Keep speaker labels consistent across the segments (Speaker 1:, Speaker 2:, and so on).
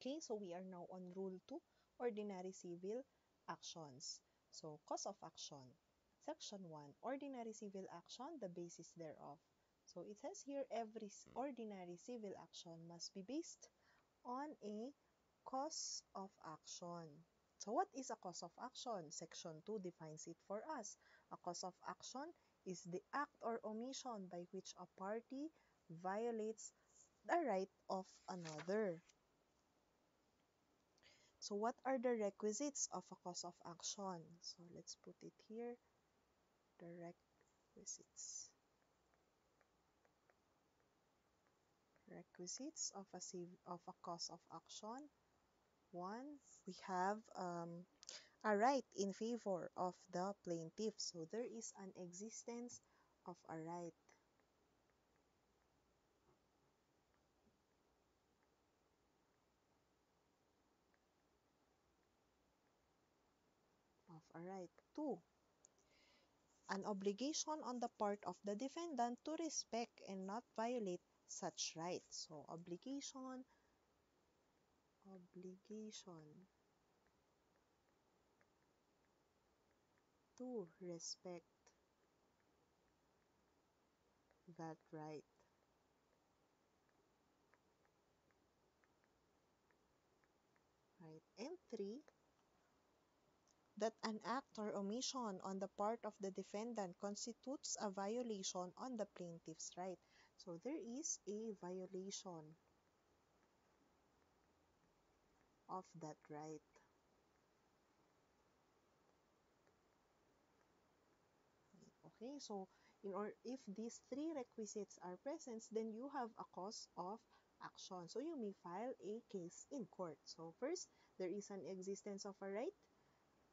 Speaker 1: Okay, so we are now on Rule 2, Ordinary Civil Actions. So, cause of action. Section 1, Ordinary Civil Action, the basis thereof. So, it says here, every ordinary civil action must be based on a cause of action. So, what is a cause of action? Section 2 defines it for us. A cause of action is the act or omission by which a party violates the right of another. So what are the requisites of a cause of action? So let's put it here, the requisites. Requisites of a cause of action. One, we have a right in favor of the plaintiff. So there is an existence of a right. Two, an obligation on the part of the defendant to respect and not violate such right. So obligation to respect that right. Right. And three, that an act or omission on the part of the defendant constitutes a violation on the plaintiff's right. So there is a violation of that right. Okay, so if these three requisites are present, then you have a cause of action. So you may file a case in court. So first, there is an existence of a right.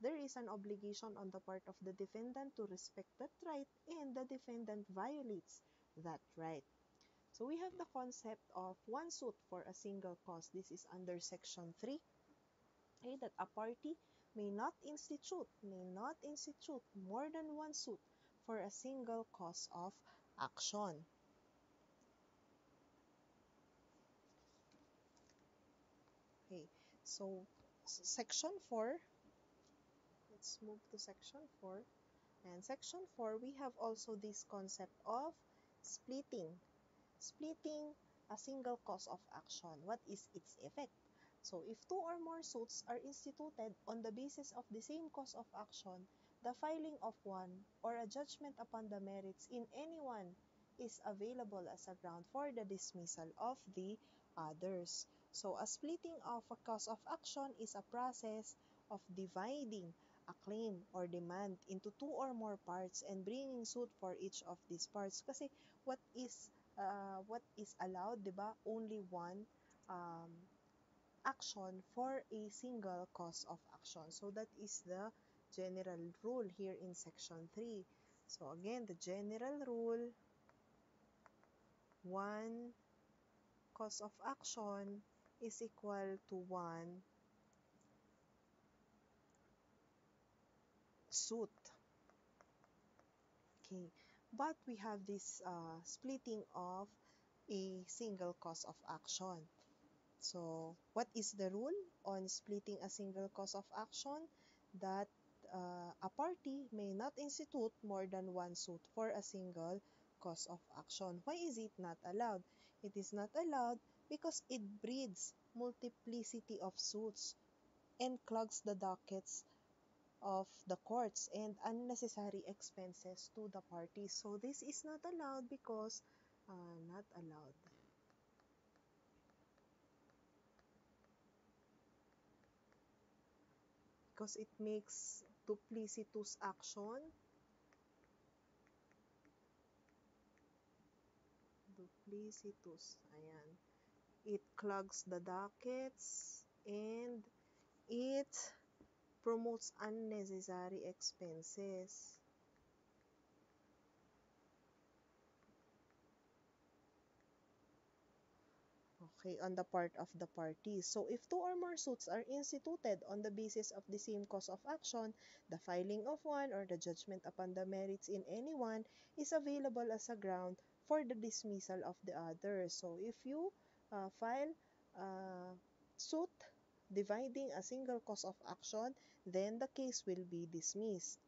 Speaker 1: There is an obligation on the part of the defendant to respect that right, and the defendant violates that right. So we have the concept of one suit for a single cause. This is under Section 3. Okay, that a party may not institute more than one suit for a single cause of action. Okay, so Section 4, let's move to Section 4. And Section 4, we have also this concept of splitting. Splitting a single cause of action. What is its effect? So, if two or more suits are instituted on the basis of the same cause of action, the filing of one or a judgment upon the merits in any one is available as a ground for the dismissal of the others. So, a splitting of a cause of action is a process of dividing a claim or demand into two or more parts and bringing suit for each of these parts. Kasi what is allowed, 'di ba? Only one action for a single cause of action. So that is the general rule here in Section 3. So again, the general rule, one cause of action is equal to one suit. Okay, but we have this splitting of a single cause of action. So, what is the rule on splitting a single cause of action? That a party may not institute more than one suit for a single cause of action. Why is it not allowed? It is not allowed because it breeds multiplicity of suits and clogs the dockets of the courts and unnecessary expenses to the parties. So, this is not allowed because not allowed. Because it makes duplicitous action. Duplicitous. Ayan. It clogs the dockets and it promotes unnecessary expenses. Okay, on the part of the parties. So, if two or more suits are instituted on the basis of the same cause of action, the filing of one or the judgment upon the merits in any one is available as a ground for the dismissal of the other. So, if you file suit dividing a single cause of action, then the case will be dismissed.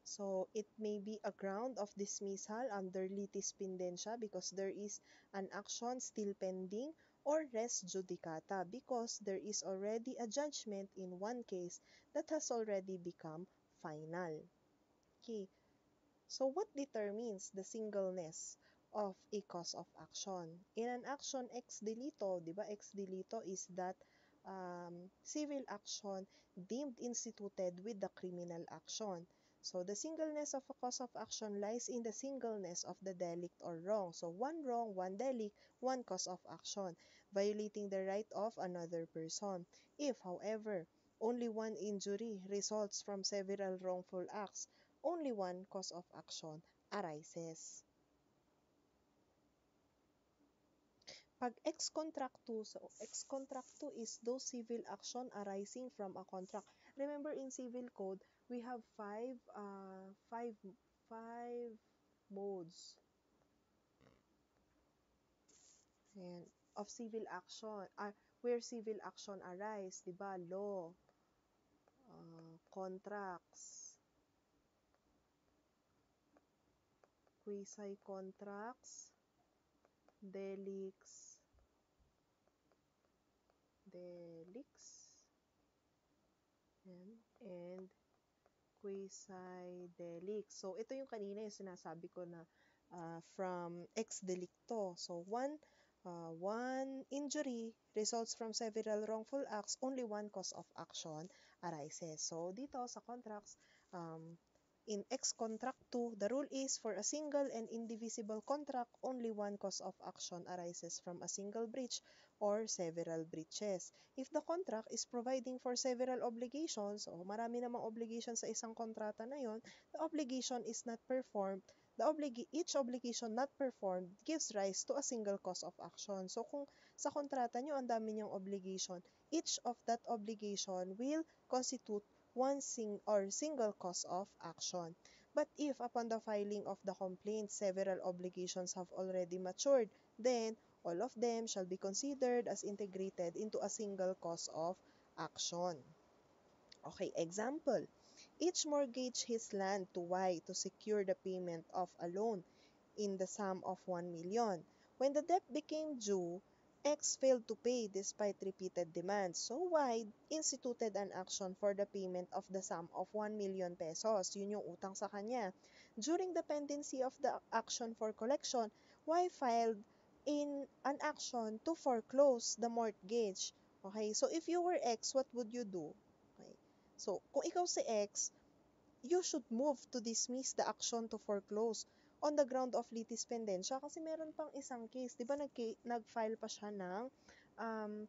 Speaker 1: So it may be a ground of dismissal under litis pendentia because there is an action still pending, or res judicata because there is already a judgment in one case that has already become final. Okay, so what determines the singleness of a cause of action? In an action ex delito, di ba? Ex delito is that civil action deemed instituted with the criminal action. So the singleness of a cause of action lies in the singleness of the delict or wrong. So one wrong, one delict, one cause of action, violating the right of another person. If, however, only one injury results from several wrongful acts, only one cause of action arises. Pag ex contractu, so ex contractu is those civil action arising from a contract. Remember in civil code, we have five modes and of civil action. Where civil action arise, 'di ba? Law, contracts, quasi contracts, delicts, delicts, and quasi-delict. So, ito yung kanina yung sinasabi ko na from ex-delicto. So, one injury results from several wrongful acts, only one cause of action arises. So, dito sa contracts, in ex contractu, the rule is for a single and indivisible contract, only one cause of action arises from a single breach or several breaches. If the contract is providing for several obligations, o marami namang obligations sa isang kontrata na yon, the obligation is not performed, each obligation not performed gives rise to a single cause of action. So kung sa kontrata nyo ang dami niyang obligation, each of that obligation will constitute one single cause of action. But if upon the filing of the complaint, several obligations have already matured, then all of them shall be considered as integrated into a single cause of action. Okay, example. Each mortgaged his land to Y to secure the payment of a loan in the sum of 1 million. When the debt became due, X failed to pay despite repeated demands. So Y instituted an action for the payment of the sum of 1 million pesos. Yun yung utang sa kanya. During the pendency of the action for collection, Y filed in an action to foreclose the mortgage. Okay, so if you were X, what would you do? Okay. So, kung ikaw si X, you should move to dismiss the action to foreclose on the ground of litis pendentia kasi meron pang isang case. Di ba nag-file pa siya ng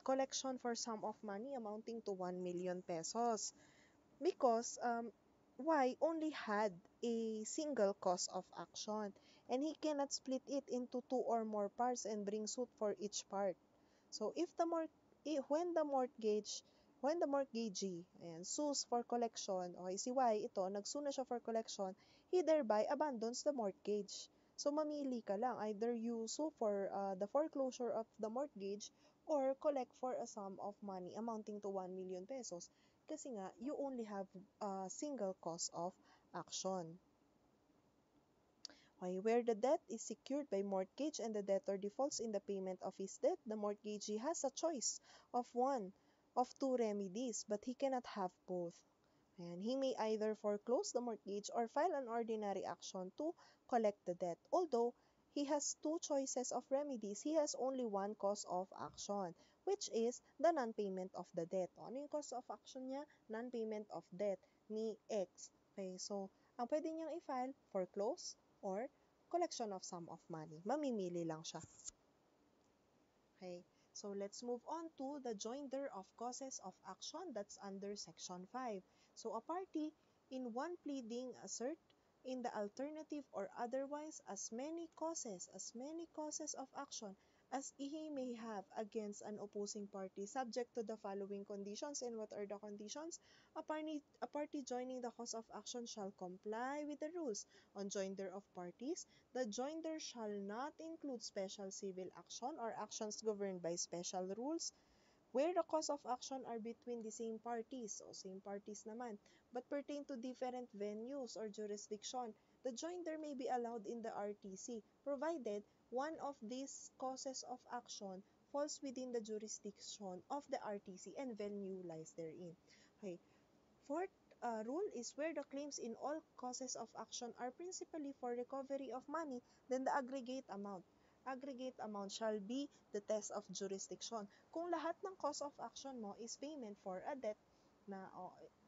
Speaker 1: collection for sum of money amounting to 1 million pesos because Y only had a single cause of action and he cannot split it into two or more parts and bring suit for each part. So if the when the mortgagee sues for collection, okay, si Y ito, nagsue na siya for collection, he thereby abandons the mortgage. So mamili ka lang, either you sue for the foreclosure of the mortgage or collect for a sum of money amounting to 1 million pesos. Kasi nga, you only have a single cause of action. Okay, where the debt is secured by mortgage and the debtor defaults in the payment of his debt, the mortgagee has a choice of one of two remedies, but he cannot have both. And he may either foreclose the mortgage or file an ordinary action to collect the debt. Although he has two choices of remedies, he has only one cause of action, which is the non-payment of the debt. Ano yung cause of action niya? Non-payment of debt ni X. Okay, so ang pwede niyang i-file, foreclose or collection of sum of money. Mamimili lang siya. Okay, so let's move on to the joinder of causes of action that's under Section 5. So a party in one pleading assert in the alternative or otherwise as many causes of action as he may have against an opposing party subject to the following conditions. And what are the conditions? A party joining the cause of action shall comply with the rules on joinder of parties. The joinder shall not include special civil action or actions governed by special rules where the cause of action are between the same parties, o same parties naman, but pertain to different venues or jurisdiction. The joinder may be allowed in the RTC, provided one of these causes of action falls within the jurisdiction of the RTC and venue lies therein. Okay. Fourth rule is where the claims in all causes of action are principally for recovery of money, then the aggregate amount. Aggregate amount shall be the test of jurisdiction. Kung lahat ng cause of action mo is payment for a debt na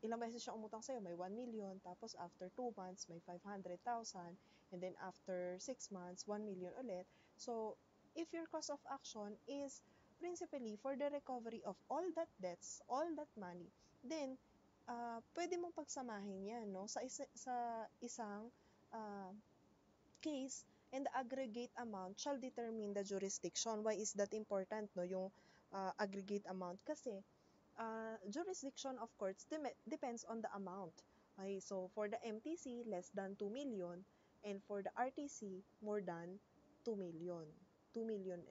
Speaker 1: ilang beses siya umutang sa'yo, may 1 million, tapos after 2 months, may 500,000, and then after 6 months, 1 million ulit. So, if your cause of action is principally for the recovery of all that debts, all that money, then pwede mong pagsamahin yan, no? Sa isang uh, case, and the aggregate amount shall determine the jurisdiction. Why is that important, no? Yung aggregate amount kasi jurisdiction of courts depends on the amount. Okay, so for the MTC, less than 2 million, and for the RTC, more than 2 million. 2,000,001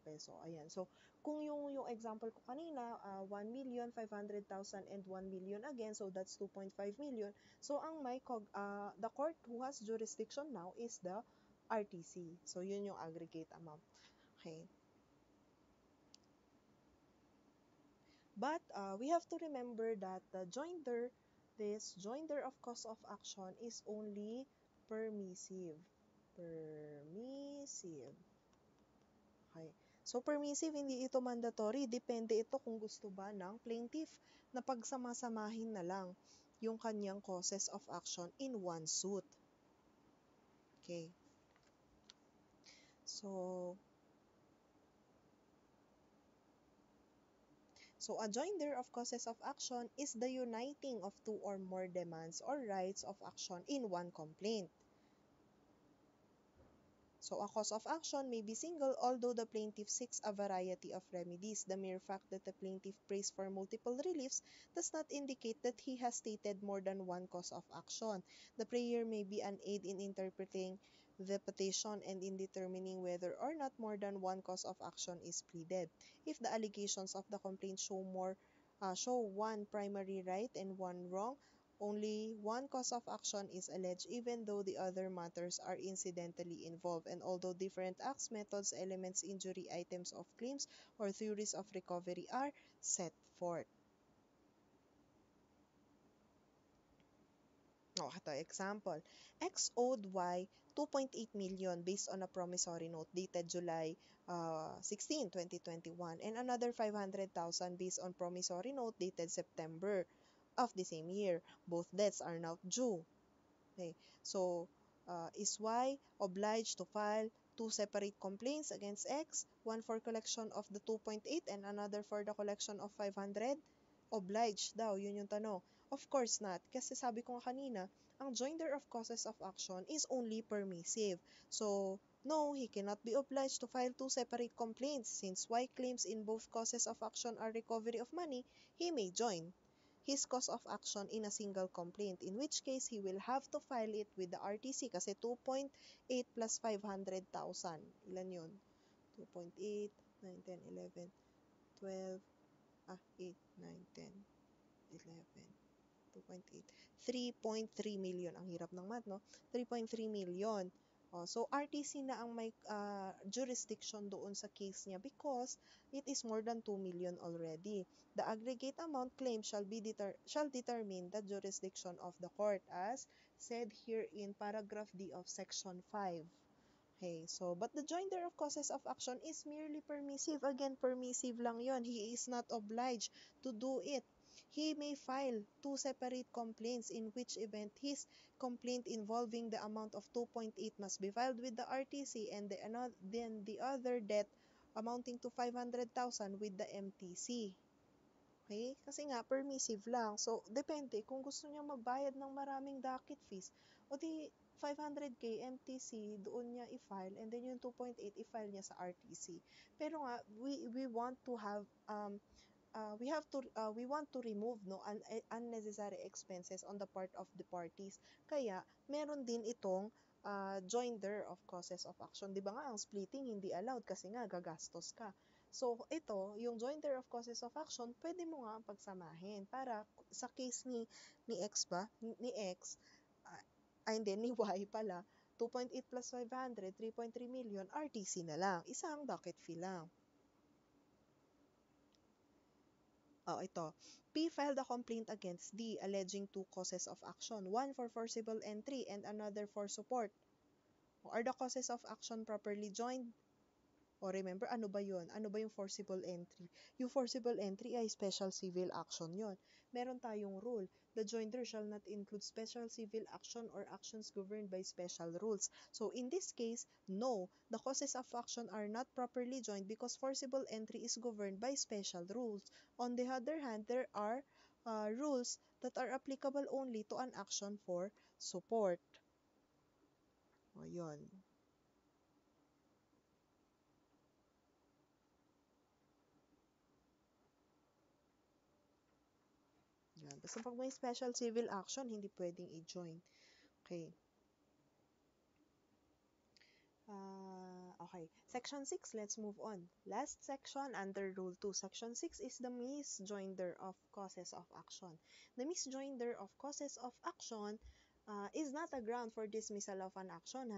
Speaker 1: peso. Ayan. So, kung yung example ko kanina, 1,500,000 and 1 million again, so that's 2.5 million. So, the court who has jurisdiction now is the RTC. So, yun yung aggregate amount. Okay. But we have to remember that this joinder of cause of action is only permissive. Permissive. Okay. So, permissive, hindi ito mandatory. Depende ito kung gusto ba ng plaintiff na pagsamasamahin na lang yung kanyang causes of action in one suit. Okay. So, a joinder of causes of action is the uniting of two or more demands or rights of action in one complaint. So, a cause of action may be single although the plaintiff seeks a variety of remedies. The mere fact that the plaintiff prays for multiple reliefs does not indicate that he has stated more than one cause of action. The prayer may be an aid in interpreting the petition and in determining whether or not more than one cause of action is pleaded. If the allegations of the complaint show one primary right and one wrong, only one cause of action is alleged even though the other matters are incidentally involved, and although different acts, methods, elements, injury, items of claims, or theories of recovery are set forth. Ito, example. X owed Y 2.8 million based on a promissory note dated July 16, 2021, and another 500,000 based on promissory note dated September of the same year. Both debts are now due. Okay. So, is Y obliged to file two separate complaints against X, one for collection of the 2.8 and another for the collection of 500? Obliged daw, yun yung tanong. Of course not, kasi sabi ko nga kanina, ang joinder of causes of action is only permissive. So, no, he cannot be obliged to file two separate complaints. Since Y claims in both causes of action are recovery of money, he may join his cause of action in a single complaint, in which case he will have to file it with the RTC kasi 2.8 plus 500,000. Ilan yun? 2.8, 9, 10, 11, 12, 8, 9, 10, 11, 2.8, 3.3 million. Ang hirap ng math, no? 3.3 million. So, RTC na ang may jurisdiction doon sa case niya because it is more than 2 million already. The aggregate amount claimed shall determine the jurisdiction of the court as said here in paragraph D of section 5. Okay, so, but the joinder of causes of action is merely permissive. Again, permissive lang yon. He is not obliged to do it. He may file two separate complaints, in which event his complaint involving the amount of 2.8 must be filed with the RTC and then the other debt amounting to 500,000 with the MTC. Okay? Kasi nga, permissive lang. So, depende. Kung gusto niya magbayad ng maraming docket fees, o di, 500K MTC, doon niya i-file, and then yung 2.8 i-file niya sa RTC. Pero nga, we want to have, we want to remove no unnecessary expenses on the part of the parties. Kaya meron din itong joinder of causes of action. 'Di ba nga ang splitting hindi allowed kasi nga gagastos ka. So ito, yung joinder of causes of action, pwede mo nga pagsamahin para sa case ni X ba? Ni X, hindi, ni Y pala, 2.8 plus 500, 3.3 million, RTC na lang. Isang docket fee lang. Oh, ito. P filed a complaint against D alleging two causes of action, one for forcible entry and another for support. Are the causes of action properly joined? O remember, ano ba yun? Ano ba yung forcible entry? Yung forcible entry ay special civil action yon. Meron tayong rule. The joinder shall not include special civil action or actions governed by special rules. So in this case, no, the causes of action are not properly joined because forcible entry is governed by special rules. On the other hand, there are rules that are applicable only to an action for support. O yun. Yan. Basta pag may special civil action, hindi pwedeng i-join. Okay. Okay. Section 6, let's move on. Last section under Rule 2. Section 6 is the misjoinder of causes of action. The misjoinder of causes of action is not a ground for dismissal of an action.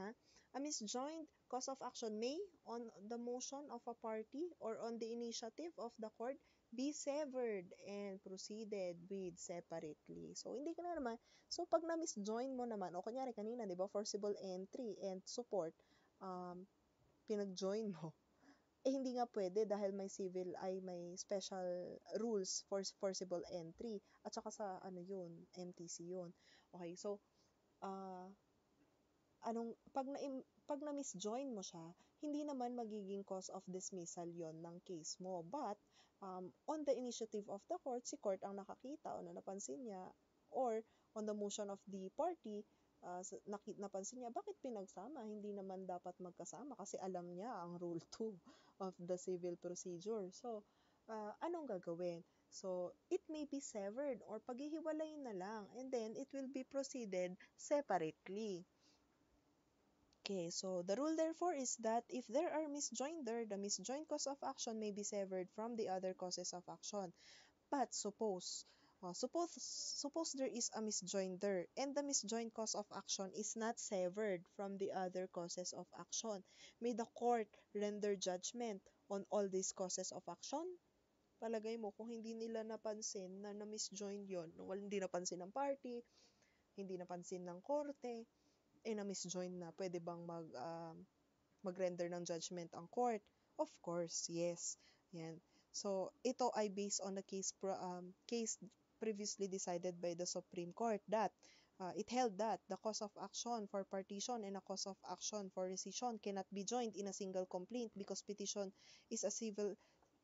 Speaker 1: A misjoined cause of action may, on the motion of a party or on the initiative of the court, be severed and proceeded with separately. So, hindi ka na naman. So, pag na-misjoin mo naman, o kunyari kanina, di ba, forcible entry and support, pinag-join mo, eh hindi nga pwede dahil may special rules for forcible entry at saka sa ano yun, MTC yun. Okay, so pag na-misjoin mo siya, hindi naman magiging cause of dismissal yon ng case mo. But on the initiative of the court, si court ang nakakita o napansin niya, or on the motion of the party, napansin niya, bakit pinagsama? Hindi naman dapat magkasama kasi alam niya ang Rule 2 of the civil procedure. So, anong gagawin? So, it may be severed or paghihiwalayin na lang, and then it will be proceeded separately. Okay, so the rule therefore is that if there are misjoinder, the misjoined cause of action may be severed from the other causes of action. But suppose there is a misjoinder and the misjoined cause of action is not severed from the other causes of action. May the court render judgment on all these causes of action? Palagay mo, kung hindi nila napansin na na-misjoin yon, hindi napansin ng party, hindi napansin ng korte, na-misjoin na, pwede bang mag-render ng judgment ang court? Of course, yes. Yan. So, ito ay based on the case previously decided by the Supreme Court that it held that the cause of action for partition and a cause of action for rescission cannot be joined in a single complaint because petition is a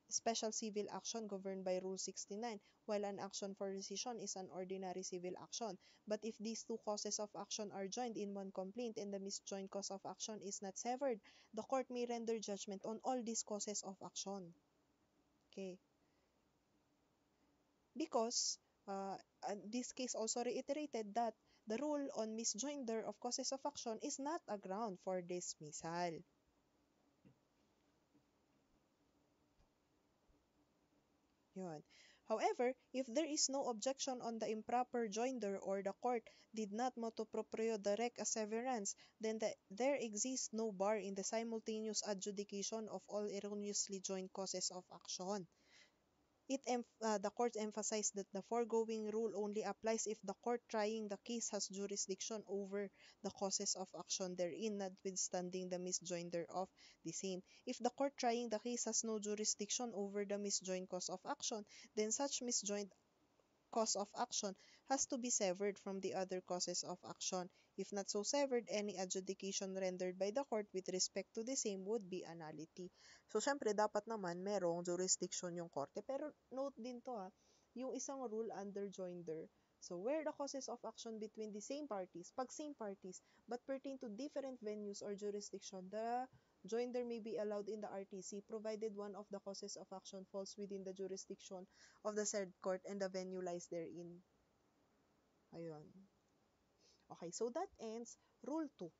Speaker 1: special civil action governed by Rule 69, while an action for rescission is an ordinary civil action. But if these two causes of action are joined in one complaint and the misjoined cause of action is not severed, the court may render judgment on all these causes of action. Okay. Because this case also reiterated that the rule on misjoinder of causes of action is not a ground for dismissal. Yun. However, if there is no objection on the improper joinder or the court did not motu proprio direct a severance, then there exists no bar in the simultaneous adjudication of all erroneously joined causes of action. The court emphasized that the foregoing rule only applies if the court trying the case has jurisdiction over the causes of action therein, notwithstanding the misjoinder of the same. If the court trying the case has no jurisdiction over the misjoined cause of action, then such misjoined cause of action has to be severed from the other causes of action. If not so severed, any adjudication rendered by the court with respect to the same would be a nullity. So, syempre, dapat naman merong jurisdiction yung korte. Pero, note din to yung isang rule under joinder, So, where the causes of action between the same parties, pag same parties, but pertain to different venues or jurisdiction, the joinder may be allowed in the RTC provided one of the causes of action falls within the jurisdiction of the said court and the venue lies therein. Ayun. Okay, so that ends Rule 2.